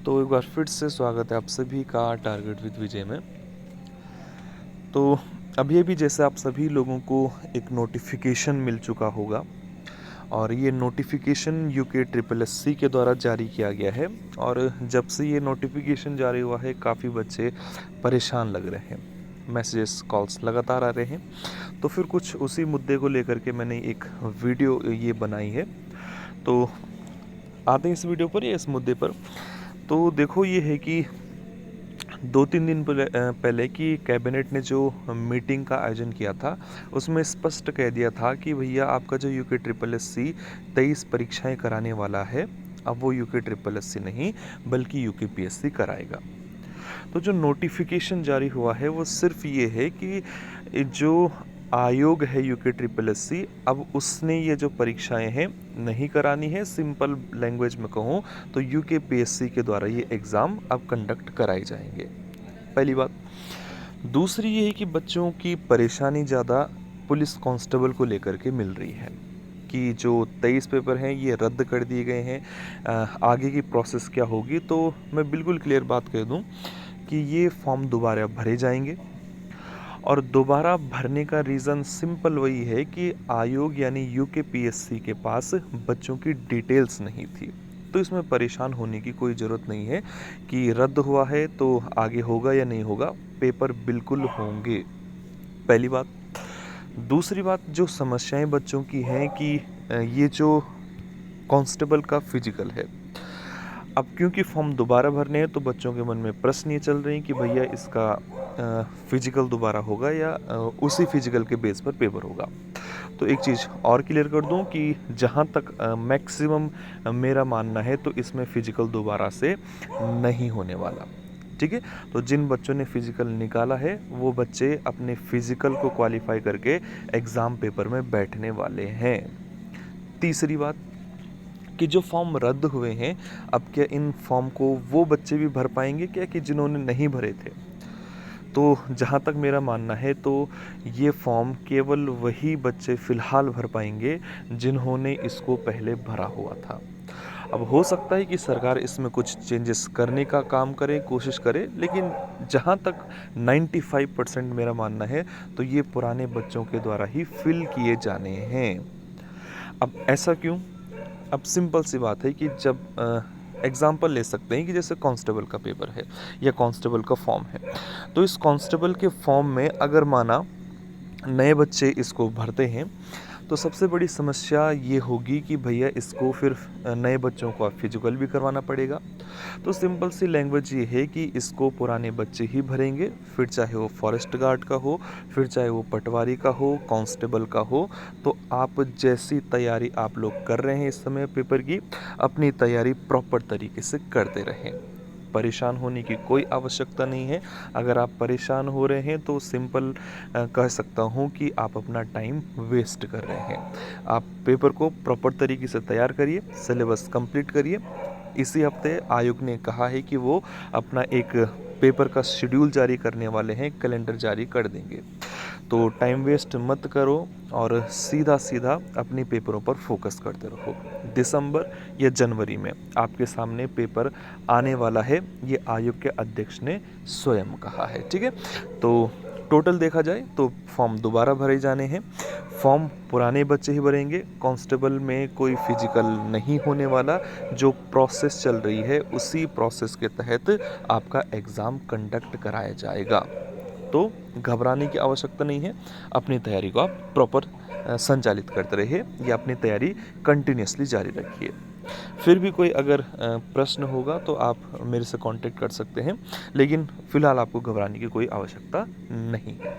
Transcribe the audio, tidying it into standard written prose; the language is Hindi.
तो एक बार फिर से स्वागत है आप सभी का टारगेट विद विजय में। तो अभी-अभी जैसे आप सभी लोगों को एक नोटिफिकेशन मिल चुका होगा और ये नोटिफिकेशन यूके ट्रिपल एससी के द्वारा जारी किया गया है। और जब से ये नोटिफिकेशन जारी हुआ है काफ़ी बच्चे परेशान लग रहे हैं, मैसेजेस कॉल्स लगातार आ रहे हैं। तो फिर कुछ उसी मुद्दे को लेकर के मैंने एक वीडियो ये बनाई है। तो आते हैं इस वीडियो पर या इस मुद्दे पर। तो देखो ये है कि 2-3 दिन पहले कि कैबिनेट ने जो मीटिंग का आयोजन किया था, उसमें स्पष्ट कह दिया था कि भैया आपका जो यूके ट्रिपल एससी 23 परीक्षाएं कराने वाला है, अब वो यूके ट्रिपल एससी नहीं बल्कि यूके पीएससी कराएगा। तो जो नोटिफिकेशन जारी हुआ है वो सिर्फ ये है कि जो आयोग है यूके ट्रिपल एससी, अब उसने ये जो परीक्षाएं हैं नहीं करानी है। सिंपल लैंग्वेज में कहूँ तो यूके पीएससी के द्वारा ये एग्ज़ाम अब कंडक्ट कराए जाएंगे। पहली बात। दूसरी ये है कि बच्चों की परेशानी ज़्यादा पुलिस कांस्टेबल को लेकर के मिल रही है कि जो 23 पेपर हैं ये रद्द कर दिए गए हैं। आगे की प्रोसेस क्या होगी, तो मैं बिल्कुल क्लियर बात कह दूं कि ये फॉर्म दोबारा भरे जाएंगे। और दोबारा भरने का रीज़न सिंपल वही है कि आयोग यानी यूके पीएससी के पास बच्चों की डिटेल्स नहीं थी। तो इसमें परेशान होने की कोई ज़रूरत नहीं है कि रद्द हुआ है तो आगे होगा या नहीं होगा, पेपर बिल्कुल होंगे। पहली बात। दूसरी बात, जो समस्याएं बच्चों की हैं कि ये जो कांस्टेबल का फिजिकल है, अब क्योंकि फॉर्म दोबारा भरने हैं तो बच्चों के मन में प्रश्न ये चल रहे हैं कि भैया इसका फिजिकल दोबारा होगा या उसी फिजिकल के बेस पर पेपर होगा। तो एक चीज़ और क्लियर कर दूं कि जहां तक मैक्सिमम मेरा मानना है तो इसमें फिजिकल दोबारा से नहीं होने वाला। ठीक है। तो जिन बच्चों ने फिजिकल निकाला है वो बच्चे अपने फिजिकल को क्वालिफाई करके एग्ज़ाम पेपर में बैठने वाले हैं। तीसरी बात कि जो फॉर्म रद्द हुए हैं, अब क्या इन फॉर्म को वो बच्चे भी भर पाएंगे क्या कि जिन्होंने नहीं भरे थे? तो जहाँ तक मेरा मानना है तो ये फॉर्म केवल वही बच्चे फ़िलहाल भर पाएंगे जिन्होंने इसको पहले भरा हुआ था। अब हो सकता है कि सरकार इसमें कुछ चेंजेस करने का काम करे, कोशिश करे, लेकिन जहाँ तक 95% मेरा मानना है तो ये पुराने बच्चों के द्वारा ही फिल किए जाने हैं। अब ऐसा क्यों? अब सिंपल सी बात है कि जब एग्ज़ाम्पल ले सकते हैं कि जैसे कांस्टेबल का पेपर है या कांस्टेबल का फॉर्म है, तो इस कांस्टेबल के फॉर्म में अगर माना नए बच्चे इसको भरते हैं तो सबसे बड़ी समस्या ये होगी कि भैया इसको फिर नए बच्चों को फिजिकल भी करवाना पड़ेगा। तो सिंपल सी लैंग्वेज ये है कि इसको पुराने बच्चे ही भरेंगे, फिर चाहे वो फॉरेस्ट गार्ड का हो, फिर चाहे वो पटवारी का हो, कांस्टेबल का हो। तो आप जैसी तैयारी आप लोग कर रहे हैं इस समय पेपर की, अपनी तैयारी प्रॉपर तरीके से करते रहें। परेशान होने की कोई आवश्यकता नहीं है। अगर आप परेशान हो रहे हैं तो सिंपल कह सकता हूँ कि आप अपना टाइम वेस्ट कर रहे हैं। आप पेपर को प्रॉपर तरीके से तैयार करिए, सिलेबस कंप्लीट करिए। इसी हफ्ते आयोग ने कहा है कि वो अपना एक पेपर का शेड्यूल जारी करने वाले हैं, कैलेंडर जारी कर देंगे। तो टाइम वेस्ट मत करो और सीधा सीधा अपने पेपरों पर फोकस करते रहो। दिसंबर या जनवरी में आपके सामने पेपर आने वाला है, ये आयोग के अध्यक्ष ने स्वयं कहा है। ठीक है। तो टोटल देखा जाए तो फॉर्म दोबारा भरे जाने हैं। फॉर्म पुराने बच्चे ही भरेंगे। कांस्टेबल में कोई फिजिकल नहीं होने वाला। जो प्रोसेस चल रही है उसी प्रोसेस के तहत आपका एग्ज़ाम कंडक्ट कराया जाएगा। तो घबराने की आवश्यकता नहीं है। अपनी तैयारी को आप प्रॉपर संचालित करते रहिए या अपनी तैयारी कंटिन्यूसली जारी रखिए। फिर भी कोई अगर प्रश्न होगा तो आप मेरे से कांटेक्ट कर सकते हैं, लेकिन फ़िलहाल आपको घबराने की कोई आवश्यकता नहीं है।